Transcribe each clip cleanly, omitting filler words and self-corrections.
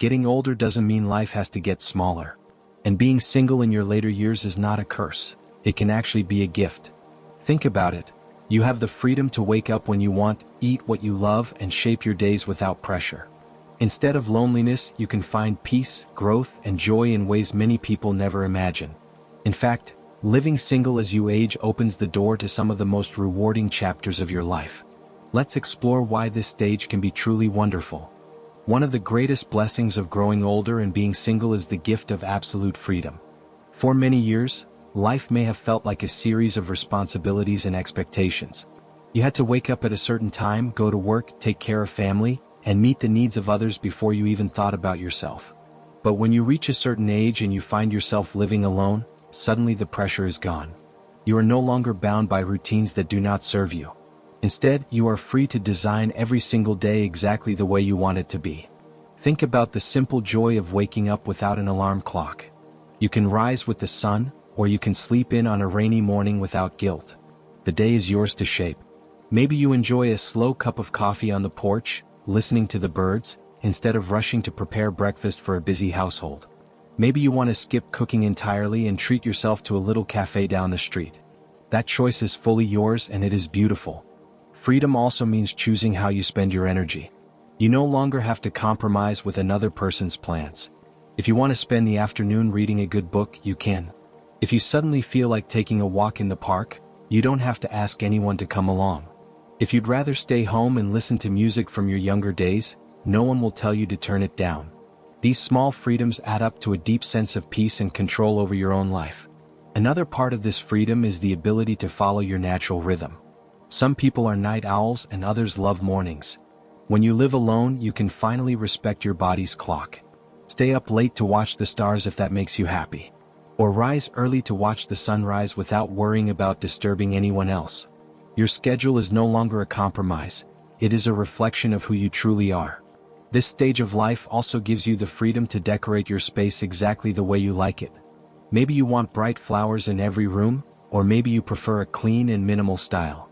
Getting older doesn't mean life has to get smaller. And being single in your later years is not a curse. It can actually be a gift. Think about it. You have the freedom to wake up when you want, eat what you love, and shape your days without pressure. Instead of loneliness, you can find peace, growth, and joy in ways many people never imagine. In fact, living single as you age opens the door to some of the most rewarding chapters of your life. Let's explore why this stage can be truly wonderful. One of the greatest blessings of growing older and being single is the gift of absolute freedom. For many years, life may have felt like a series of responsibilities and expectations. You had to wake up at a certain time, go to work, take care of family, and meet the needs of others before you even thought about yourself. But when you reach a certain age and you find yourself living alone, suddenly the pressure is gone. You are no longer bound by routines that do not serve you. Instead, you are free to design every single day exactly the way you want it to be. Think about the simple joy of waking up without an alarm clock. You can rise with the sun, or you can sleep in on a rainy morning without guilt. The day is yours to shape. Maybe you enjoy a slow cup of coffee on the porch, listening to the birds, instead of rushing to prepare breakfast for a busy household. Maybe you want to skip cooking entirely and treat yourself to a little cafe down the street. That choice is fully yours, and it is beautiful. Freedom also means choosing how you spend your energy. You no longer have to compromise with another person's plans. If you want to spend the afternoon reading a good book, you can. If you suddenly feel like taking a walk in the park, you don't have to ask anyone to come along. If you'd rather stay home and listen to music from your younger days, no one will tell you to turn it down. These small freedoms add up to a deep sense of peace and control over your own life. Another part of this freedom is the ability to follow your natural rhythm. Some people are night owls and others love mornings. When you live alone, you can finally respect your body's clock. Stay up late to watch the stars if that makes you happy. Or rise early to watch the sunrise without worrying about disturbing anyone else. Your schedule is no longer a compromise. It is a reflection of who you truly are. This stage of life also gives you the freedom to decorate your space exactly the way you like it. Maybe you want bright flowers in every room, or maybe you prefer a clean and minimal style.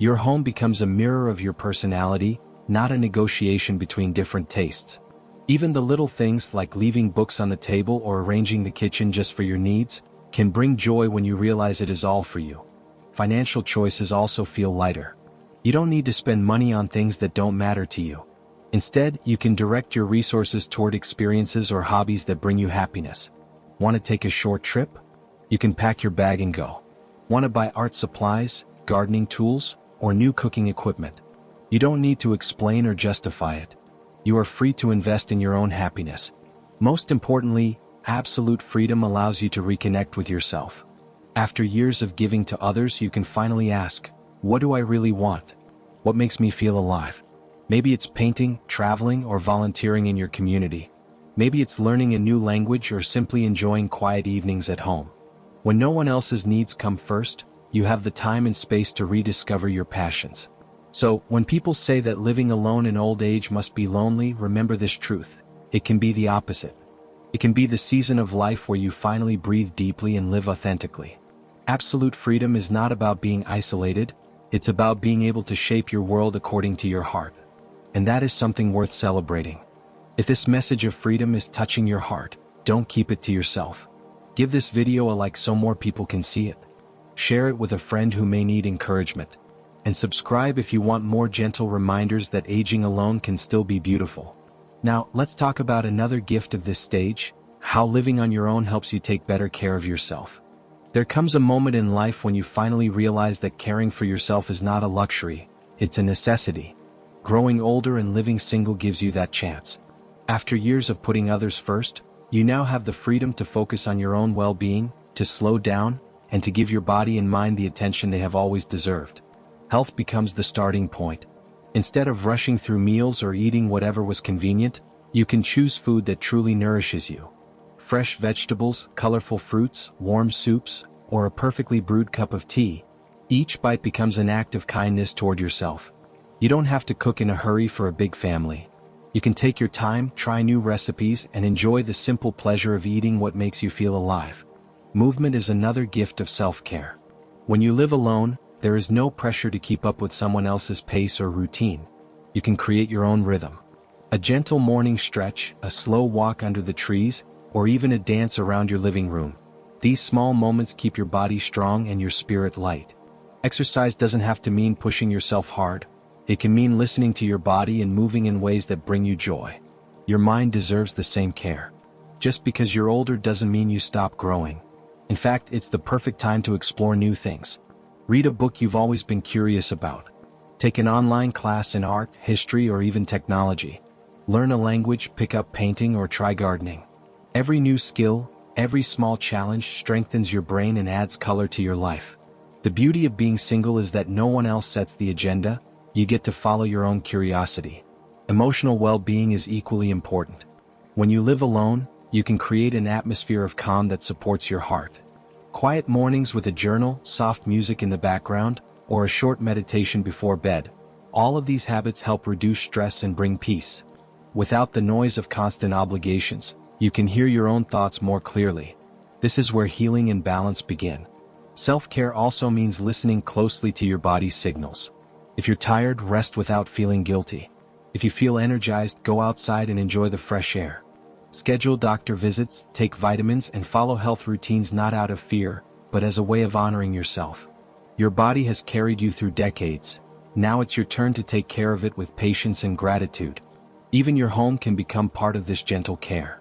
Your home becomes a mirror of your personality, not a negotiation between different tastes. Even the little things like leaving books on the table or arranging the kitchen just for your needs can bring joy when you realize it is all for you. Financial choices also feel lighter. You don't need to spend money on things that don't matter to you. Instead, you can direct your resources toward experiences or hobbies that bring you happiness. Want to take a short trip? You can pack your bag and go. Want to buy art supplies, gardening tools, or new cooking equipment? You don't need to explain or justify it. You are free to invest in your own happiness. Most importantly, absolute freedom allows you to reconnect with yourself. After years of giving to others, you can finally ask, what do I really want? What makes me feel alive? Maybe it's painting, traveling, or volunteering in your community. Maybe it's learning a new language or simply enjoying quiet evenings at home. When no one else's needs come first, you have the time and space to rediscover your passions. So, when people say that living alone in old age must be lonely, remember this truth. It can be the opposite. It can be the season of life where you finally breathe deeply and live authentically. Absolute freedom is not about being isolated, it's about being able to shape your world according to your heart. And that is something worth celebrating. If this message of freedom is touching your heart, don't keep it to yourself. Give this video a like so more people can see it. Share it with a friend who may need encouragement. And subscribe if you want more gentle reminders that aging alone can still be beautiful. Now, let's talk about another gift of this stage, how living on your own helps you take better care of yourself. There comes a moment in life when you finally realize that caring for yourself is not a luxury, it's a necessity. Growing older and living single gives you that chance. After years of putting others first, you now have the freedom to focus on your own well-being, to slow down, and to give your body and mind the attention they have always deserved. Health becomes the starting point. Instead of rushing through meals or eating whatever was convenient, you can choose food that truly nourishes you. Fresh vegetables, colorful fruits, warm soups, or a perfectly brewed cup of tea. Each bite becomes an act of kindness toward yourself. You don't have to cook in a hurry for a big family. You can take your time, try new recipes, and enjoy the simple pleasure of eating what makes you feel alive. Movement is another gift of self-care. When you live alone, there is no pressure to keep up with someone else's pace or routine. You can create your own rhythm. A gentle morning stretch, a slow walk under the trees, or even a dance around your living room. These small moments keep your body strong and your spirit light. Exercise doesn't have to mean pushing yourself hard. It can mean listening to your body and moving in ways that bring you joy. Your mind deserves the same care. Just because you're older doesn't mean you stop growing. In fact, it's the perfect time to explore new things. Read a book you've always been curious about. Take an online class in art, history, or even technology. Learn a language, pick up painting, or try gardening. Every new skill, every small challenge strengthens your brain and adds color to your life. The beauty of being single is that no one else sets the agenda. You get to follow your own curiosity. Emotional well-being is equally important. When you live alone, you can create an atmosphere of calm that supports your heart. Quiet mornings with a journal, soft music in the background, or a short meditation before bed. All of these habits help reduce stress and bring peace. Without the noise of constant obligations, you can hear your own thoughts more clearly. This is where healing and balance begin. Self-care also means listening closely to your body's signals. If you're tired, rest without feeling guilty. If you feel energized, go outside and enjoy the fresh air. Schedule doctor visits, take vitamins, and follow health routines not out of fear, but as a way of honoring yourself. Your body has carried you through decades. Now it's your turn to take care of it with patience and gratitude. Even your home can become part of this gentle care.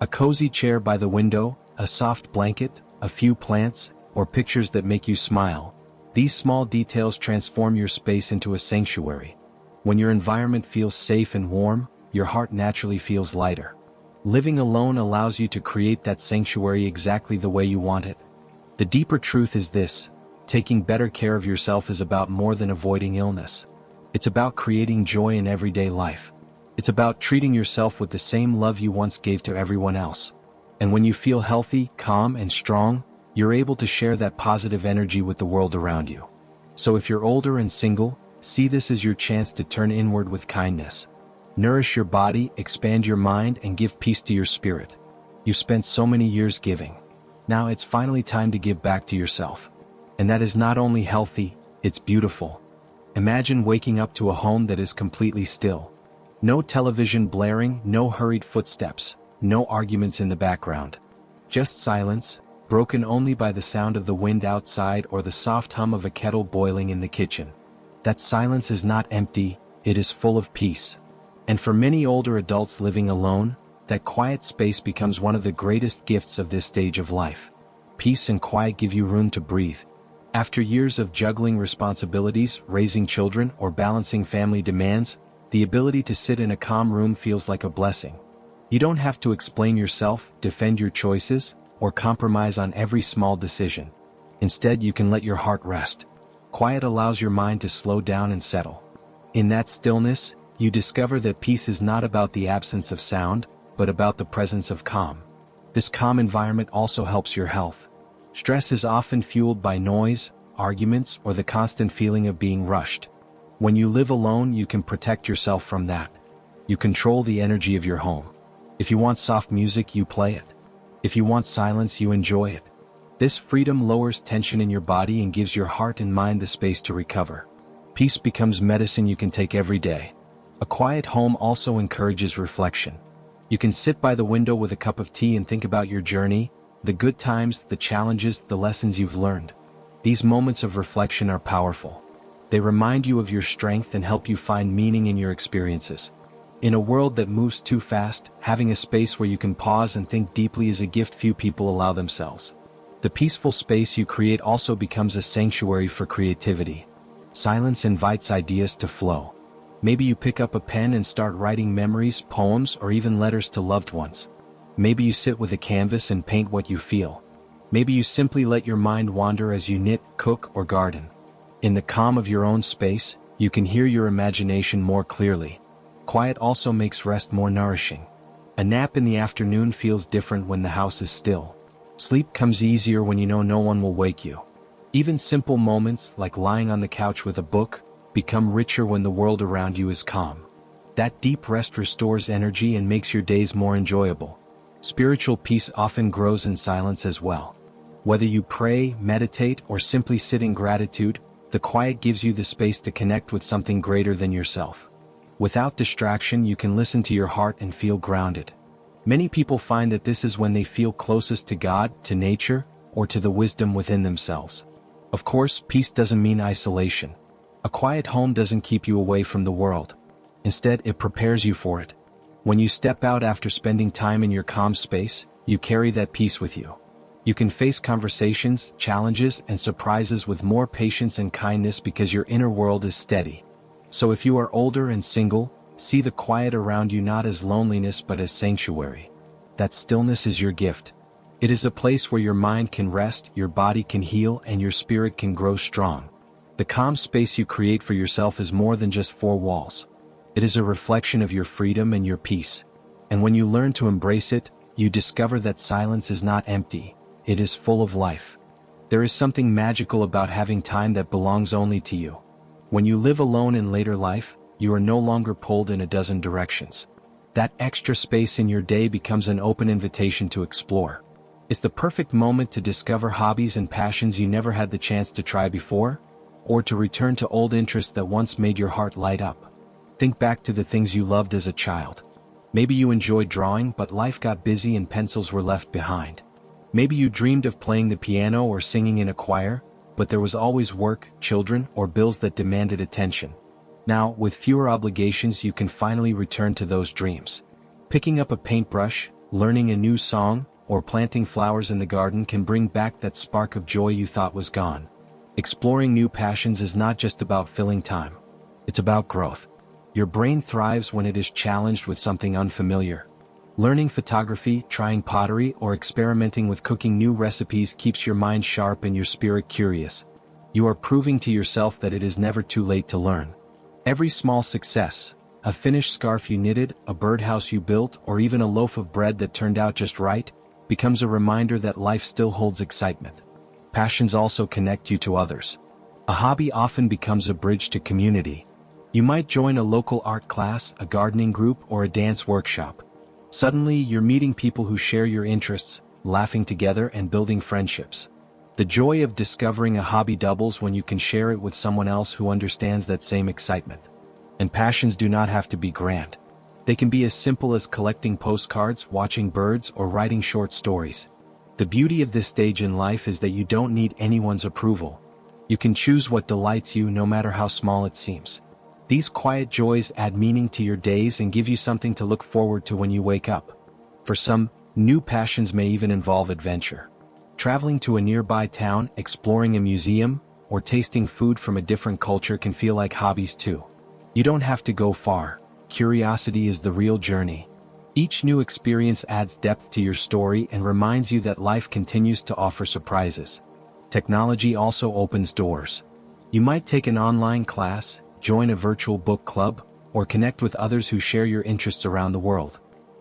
A cozy chair by the window, a soft blanket, a few plants, or pictures that make you smile. These small details transform your space into a sanctuary. When your environment feels safe and warm, your heart naturally feels lighter. Living alone allows you to create that sanctuary exactly the way you want it. The deeper truth is this: taking better care of yourself is about more than avoiding illness. It's about creating joy in everyday life. It's about treating yourself with the same love you once gave to everyone else. And when you feel healthy, calm, and strong, you're able to share that positive energy with the world around you. So if you're older and single, see this as your chance to turn inward with kindness. Nourish your body, expand your mind, and give peace to your spirit. You've spent so many years giving. Now it's finally time to give back to yourself. And that is not only healthy, it's beautiful. Imagine waking up to a home that is completely still. No television blaring, no hurried footsteps, no arguments in the background. Just silence, broken only by the sound of the wind outside or the soft hum of a kettle boiling in the kitchen. That silence is not empty, it is full of peace. And for many older adults living alone, that quiet space becomes one of the greatest gifts of this stage of life. Peace and quiet give you room to breathe. After years of juggling responsibilities, raising children, or balancing family demands, the ability to sit in a calm room feels like a blessing. You don't have to explain yourself, defend your choices, or compromise on every small decision. Instead, you can let your heart rest. Quiet allows your mind to slow down and settle. In that stillness, you discover that peace is not about the absence of sound, but about the presence of calm. This calm environment also helps your health. Stress is often fueled by noise, arguments, or the constant feeling of being rushed. When you live alone, you can protect yourself from that. You control the energy of your home. If you want soft music, you play it. If you want silence, you enjoy it. This freedom lowers tension in your body and gives your heart and mind the space to recover. Peace becomes medicine you can take every day. A quiet home also encourages reflection. You can sit by the window with a cup of tea and think about your journey, the good times, the challenges, the lessons you've learned. These moments of reflection are powerful. They remind you of your strength and help you find meaning in your experiences. In a world that moves too fast, having a space where you can pause and think deeply is a gift few people allow themselves. The peaceful space you create also becomes a sanctuary for creativity. Silence invites ideas to flow. Maybe you pick up a pen and start writing memories, poems, or even letters to loved ones. Maybe you sit with a canvas and paint what you feel. Maybe you simply let your mind wander as you knit, cook, or garden. In the calm of your own space, you can hear your imagination more clearly. Quiet also makes rest more nourishing. A nap in the afternoon feels different when the house is still. Sleep comes easier when you know no one will wake you. Even simple moments, like lying on the couch with a book, become richer when the world around you is calm. That deep rest restores energy and makes your days more enjoyable. Spiritual peace often grows in silence as well. Whether you pray, meditate, or simply sit in gratitude, the quiet gives you the space to connect with something greater than yourself. Without distraction, you can listen to your heart and feel grounded. Many people find that this is when they feel closest to God, to nature, or to the wisdom within themselves. Of course, peace doesn't mean isolation. A quiet home doesn't keep you away from the world. Instead, it prepares you for it. When you step out after spending time in your calm space, you carry that peace with you. You can face conversations, challenges, and surprises with more patience and kindness because your inner world is steady. So if you are older and single, see the quiet around you not as loneliness but as sanctuary. That stillness is your gift. It is a place where your mind can rest, your body can heal, and your spirit can grow strong. The calm space you create for yourself is more than just four walls. It is a reflection of your freedom and your peace. And when you learn to embrace it, you discover that silence is not empty. It is full of life. There is something magical about having time that belongs only to you. When you live alone in later life, you are no longer pulled in a dozen directions. That extra space in your day becomes an open invitation to explore. It's the perfect moment to discover hobbies and passions you never had the chance to try before, or to return to old interests that once made your heart light up. Think back to the things you loved as a child. Maybe you enjoyed drawing, but life got busy and pencils were left behind. Maybe you dreamed of playing the piano or singing in a choir, but there was always work, children, or bills that demanded attention. Now, with fewer obligations, you can finally return to those dreams. Picking up a paintbrush, learning a new song, or planting flowers in the garden can bring back that spark of joy you thought was gone. Exploring new passions is not just about filling time. It's about growth. Your brain thrives when it is challenged with something unfamiliar. Learning photography, trying pottery, or experimenting with cooking new recipes keeps your mind sharp and your spirit curious. You are proving to yourself that it is never too late to learn. Every small success, a finished scarf you knitted, a birdhouse you built, or even a loaf of bread that turned out just right, becomes a reminder that life still holds excitement. Passions also connect you to others. A hobby often becomes a bridge to community. You might join a local art class, a gardening group, or a dance workshop. Suddenly, you're meeting people who share your interests, laughing together and building friendships. The joy of discovering a hobby doubles when you can share it with someone else who understands that same excitement. And passions do not have to be grand. They can be as simple as collecting postcards, watching birds, or writing short stories. The beauty of this stage in life is that you don't need anyone's approval. You can choose what delights you no matter how small it seems. These quiet joys add meaning to your days and give you something to look forward to when you wake up. For some, new passions may even involve adventure. Traveling to a nearby town, exploring a museum, or tasting food from a different culture can feel like hobbies too. You don't have to go far. Curiosity is the real journey. Each new experience adds depth to your story and reminds you that life continues to offer surprises. Technology also opens doors. You might take an online class, join a virtual book club, or connect with others who share your interests around the world.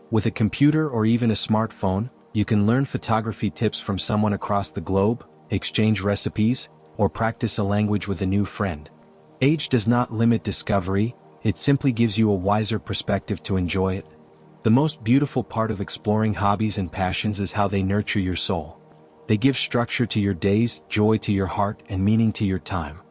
With a computer or even a smartphone, you can learn photography tips from someone across the globe, exchange recipes, or practice a language with a new friend. Age does not limit discovery, it simply gives you a wiser perspective to enjoy it. The most beautiful part of exploring hobbies and passions is how they nurture your soul. They give structure to your days, joy to your heart, and meaning to your time.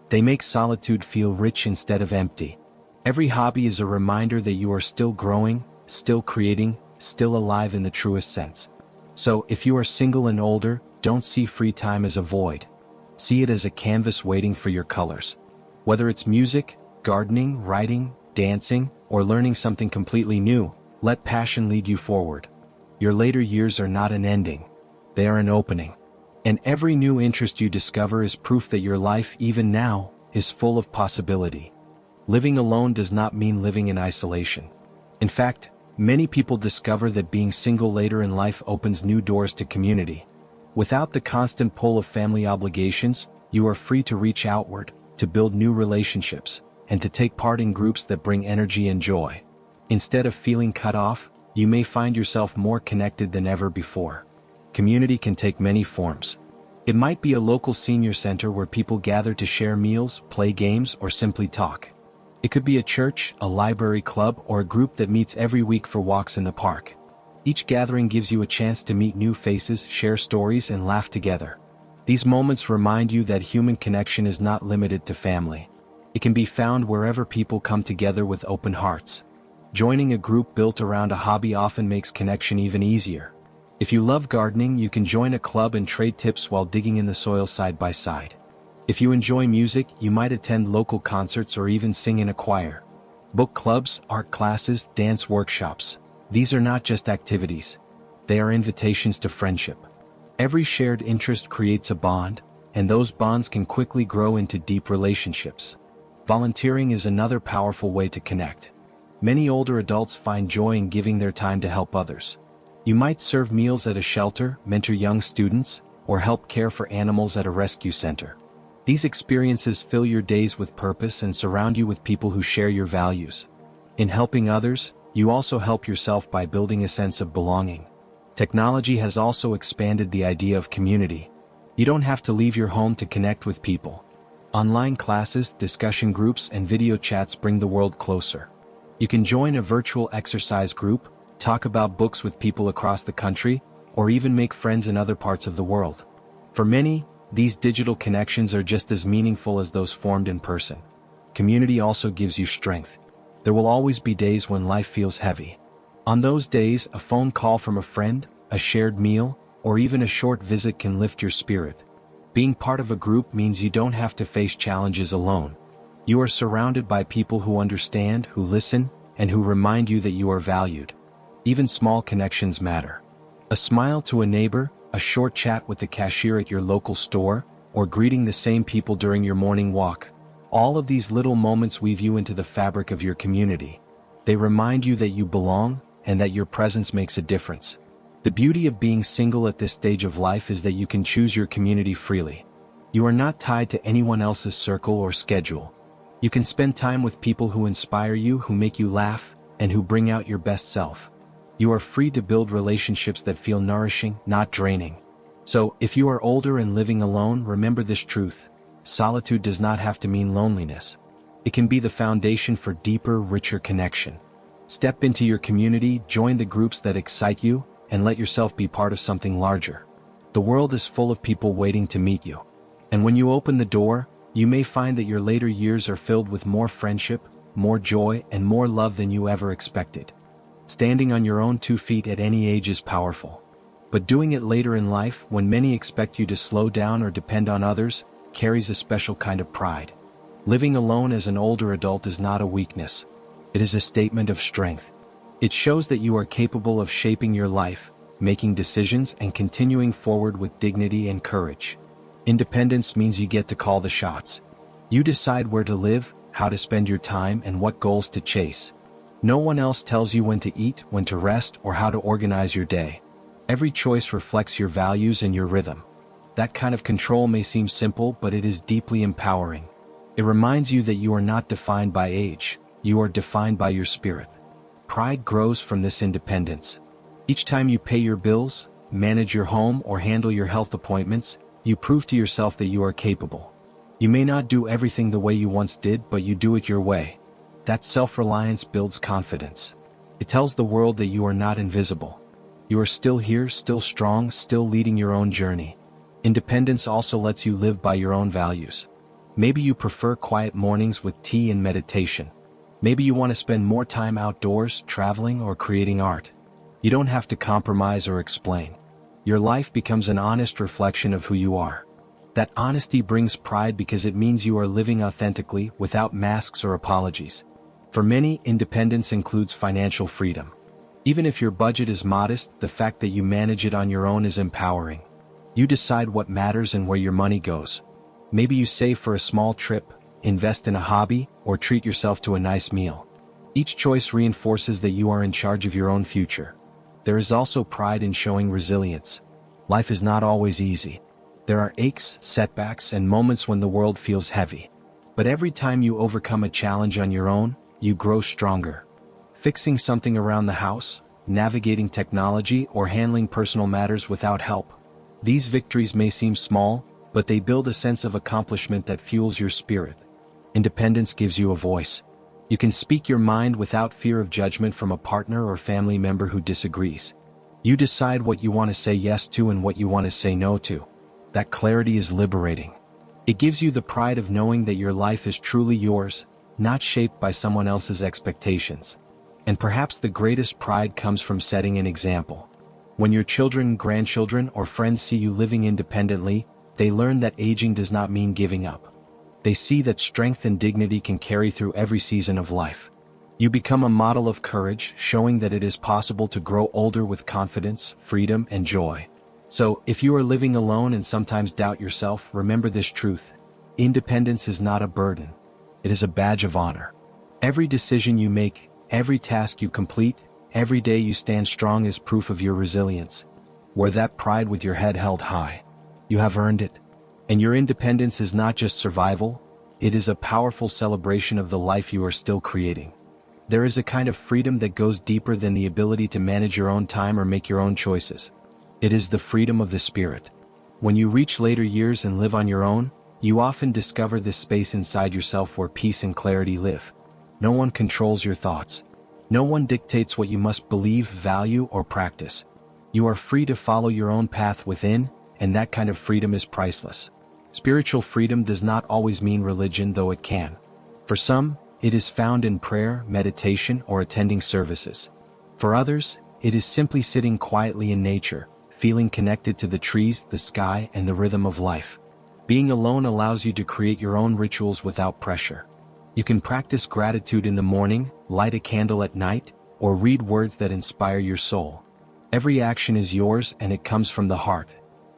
They make solitude feel rich instead of empty. Every hobby is a reminder that you are still growing, still creating, still alive in the truest sense. So, if you are single and older, don't see free time as a void. See it as a canvas waiting for your colors. Whether it's music, gardening, writing, dancing, or learning something completely new, let passion lead you forward. Your later years are not an ending. They are an opening. And every new interest you discover is proof that your life, even now, is full of possibility. Living alone does not mean living in isolation. In fact, many people discover that being single later in life opens new doors to community. Without the constant pull of family obligations, you are free to reach outward, to build new relationships, and to take part in groups that bring energy and joy. Instead of feeling cut off, you may find yourself more connected than ever before. Community can take many forms. It might be a local senior center where people gather to share meals, play games, or simply talk. It could be a church, a library club, or a group that meets every week for walks in the park. Each gathering gives you a chance to meet new faces, share stories, and laugh together. These moments remind you that human connection is not limited to family. It can be found wherever people come together with open hearts. Joining a group built around a hobby often makes connection even easier. If you love gardening, you can join a club and trade tips while digging in the soil side by side. If you enjoy music, you might attend local concerts or even sing in a choir. Book clubs, art classes, dance workshops. These are not just activities. They are invitations to friendship. Every shared interest creates a bond, and those bonds can quickly grow into deep relationships. Volunteering is another powerful way to connect. Many older adults find joy in giving their time to help others. You might serve meals at a shelter, mentor young students, or help care for animals at a rescue center. These experiences fill your days with purpose and surround you with people who share your values. In helping others, you also help yourself by building a sense of belonging. Technology has also expanded the idea of community. You don't have to leave your home to connect with people. Online classes, discussion groups, and video chats bring the world closer. You can join a virtual exercise group, talk about books with people across the country, or even make friends in other parts of the world. For many, these digital connections are just as meaningful as those formed in person. Community also gives you strength. There will always be days when life feels heavy. On those days, a phone call from a friend, a shared meal, or even a short visit can lift your spirit. Being part of a group means you don't have to face challenges alone. You are surrounded by people who understand, who listen, and who remind you that you are valued. Even small connections matter. A smile to a neighbor, a short chat with the cashier at your local store, or greeting the same people during your morning walk. All of these little moments weave you into the fabric of your community. They remind you that you belong, and that your presence makes a difference. The beauty of being single at this stage of life is that you can choose your community freely. You are not tied to anyone else's circle or schedule. You can spend time with people who inspire you, who make you laugh, and who bring out your best self. You are free to build relationships that feel nourishing, not draining. So, if you are older and living alone, remember this truth. Solitude does not have to mean loneliness. It can be the foundation for deeper, richer connection. Step into your community, join the groups that excite you, and let yourself be part of something larger. The world is full of people waiting to meet you. And when you open the door, you may find that your later years are filled with more friendship, more joy, and more love than you ever expected. Standing on your own 2 feet at any age is powerful. But doing it later in life, when many expect you to slow down or depend on others, carries a special kind of pride. Living alone as an older adult is not a weakness. It is a statement of strength. It shows that you are capable of shaping your life, making decisions, and continuing forward with dignity and courage. Independence means you get to call the shots. You decide where to live, how to spend your time, and what goals to chase. No one else tells you when to eat, when to rest, or how to organize your day. Every choice reflects your values and your rhythm. That kind of control may seem simple, but it is deeply empowering. It reminds you that you are not defined by age, you are defined by your spirit. Pride grows from this independence. Each time you pay your bills, manage your home, or handle your health appointments, you prove to yourself that you are capable. You may not do everything the way you once did, but you do it your way. That self-reliance builds confidence. It tells the world that you are not invisible. You are still here, still strong, still leading your own journey. Independence also lets you live by your own values. Maybe you prefer quiet mornings with tea and meditation. Maybe you want to spend more time outdoors, traveling, or creating art. You don't have to compromise or explain. Your life becomes an honest reflection of who you are. That honesty brings pride because it means you are living authentically, without masks or apologies. For many, independence includes financial freedom. Even if your budget is modest, the fact that you manage it on your own is empowering. You decide what matters and where your money goes. Maybe you save for a small trip, invest in a hobby, or treat yourself to a nice meal. Each choice reinforces that you are in charge of your own future. There is also pride in showing resilience. Life is not always easy. There are aches, setbacks, and moments when the world feels heavy. But every time you overcome a challenge on your own, you grow stronger. Fixing something around the house, navigating technology, or handling personal matters without help. These victories may seem small, but they build a sense of accomplishment that fuels your spirit. Independence gives you a voice. You can speak your mind without fear of judgment from a partner or family member who disagrees. You decide what you want to say yes to and what you want to say no to. That clarity is liberating. It gives you the pride of knowing that your life is truly yours, not shaped by someone else's expectations. And perhaps the greatest pride comes from setting an example. When your children, grandchildren, or friends see you living independently, they learn that aging does not mean giving up. They see that strength and dignity can carry through every season of life. You become a model of courage, showing that it is possible to grow older with confidence, freedom, and joy. So, if you are living alone and sometimes doubt yourself, remember this truth. Independence is not a burden. It is a badge of honor. Every decision you make, every task you complete, every day you stand strong is proof of your resilience. Wear that pride with your head held high. You have earned it. And your independence is not just survival, it is a powerful celebration of the life you are still creating. There is a kind of freedom that goes deeper than the ability to manage your own time or make your own choices. It is the freedom of the spirit. When you reach later years and live on your own, you often discover this space inside yourself where peace and clarity live. No one controls your thoughts. No one dictates what you must believe, value, or practice. You are free to follow your own path within, and that kind of freedom is priceless. Spiritual freedom does not always mean religion, though it can. For some, it is found in prayer, meditation, or attending services. For others, it is simply sitting quietly in nature, feeling connected to the trees, the sky, and the rhythm of life. Being alone allows you to create your own rituals without pressure. You can practice gratitude in the morning, light a candle at night, or read words that inspire your soul. Every action is yours and it comes from the heart.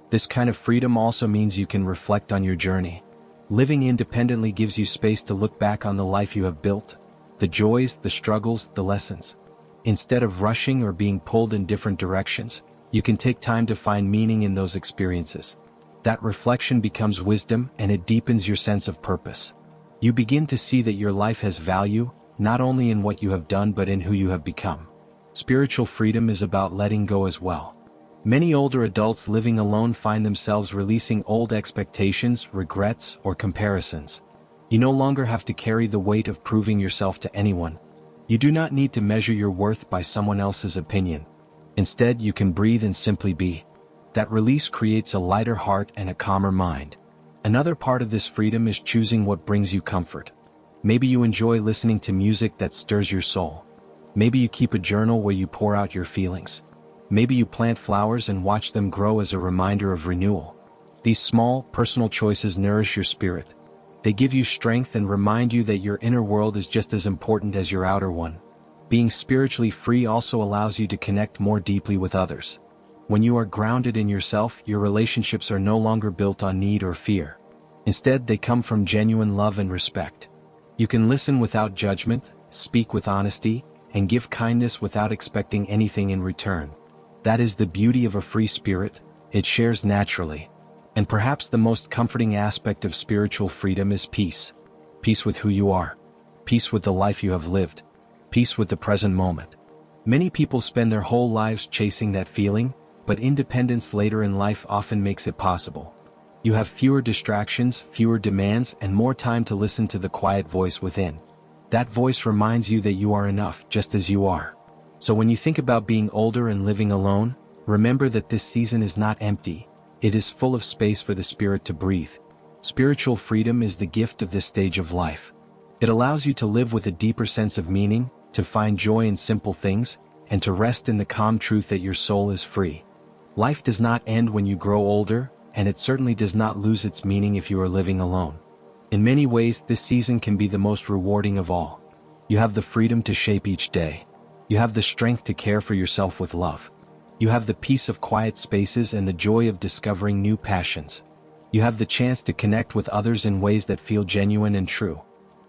This kind of freedom also means you can reflect on your journey. Living independently gives you space to look back on the life you have built, the joys, the struggles, the lessons. Instead of rushing or being pulled in different directions, you can take time to find meaning in those experiences. That reflection becomes wisdom and it deepens your sense of purpose. You begin to see that your life has value, not only in what you have done but in who you have become. Spiritual freedom is about letting go as well. Many older adults living alone find themselves releasing old expectations, regrets, or comparisons. You no longer have to carry the weight of proving yourself to anyone. You do not need to measure your worth by someone else's opinion. Instead, you can breathe and simply be. That release creates a lighter heart and a calmer mind. Another part of this freedom is choosing what brings you comfort. Maybe you enjoy listening to music that stirs your soul. Maybe you keep a journal where you pour out your feelings. Maybe you plant flowers and watch them grow as a reminder of renewal. These small, personal choices nourish your spirit. They give you strength and remind you that your inner world is just as important as your outer one. Being spiritually free also allows you to connect more deeply with others. When you are grounded in yourself, your relationships are no longer built on need or fear. Instead, they come from genuine love and respect. You can listen without judgment, speak with honesty, and give kindness without expecting anything in return. That is the beauty of a free spirit, it shares naturally. And perhaps the most comforting aspect of spiritual freedom is peace. Peace with who you are. Peace with the life you have lived. Peace with the present moment. Many people spend their whole lives chasing that feeling, but independence later in life often makes it possible. You have fewer distractions, fewer demands, and more time to listen to the quiet voice within. That voice reminds you that you are enough just as you are. So when you think about being older and living alone, remember that this season is not empty. It is full of space for the spirit to breathe. Spiritual freedom is the gift of this stage of life. It allows you to live with a deeper sense of meaning, to find joy in simple things, and to rest in the calm truth that your soul is free. Life does not end when you grow older, and it certainly does not lose its meaning if you are living alone. In many ways, this season can be the most rewarding of all. You have the freedom to shape each day. You have the strength to care for yourself with love. You have the peace of quiet spaces and the joy of discovering new passions. You have the chance to connect with others in ways that feel genuine and true.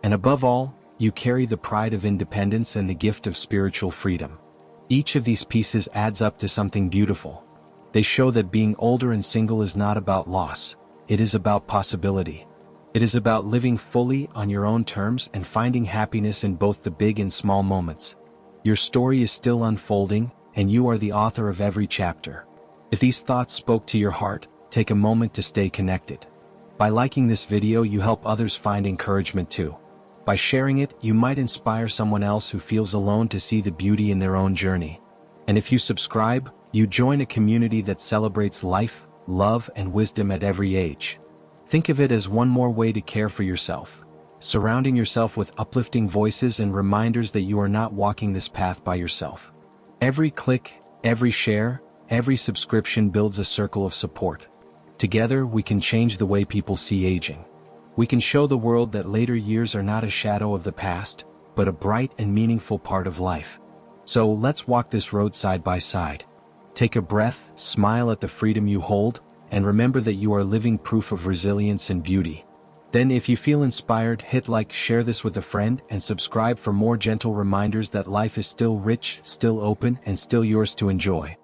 And above all, you carry the pride of independence and the gift of spiritual freedom. Each of these pieces adds up to something beautiful. They show that being older and single is not about loss. It is about possibility. It is about living fully on your own terms and finding happiness in both the big and small moments. Your story is still unfolding, and you are the author of every chapter. If these thoughts spoke to your heart, take a moment to stay connected. By liking this video, you help others find encouragement too. By sharing it, you might inspire someone else who feels alone to see the beauty in their own journey. And if you subscribe, you join a community that celebrates life, love, and wisdom at every age. Think of it as one more way to care for yourself, surrounding yourself with uplifting voices and reminders that you are not walking this path by yourself. Every click, every share, every subscription builds a circle of support. Together, we can change the way people see aging. We can show the world that later years are not a shadow of the past, but a bright and meaningful part of life. So let's walk this road side by side. Take a breath, smile at the freedom you hold, and remember that you are living proof of resilience and beauty. Then if you feel inspired, hit like, share this with a friend, and subscribe for more gentle reminders that life is still rich, still open, and still yours to enjoy.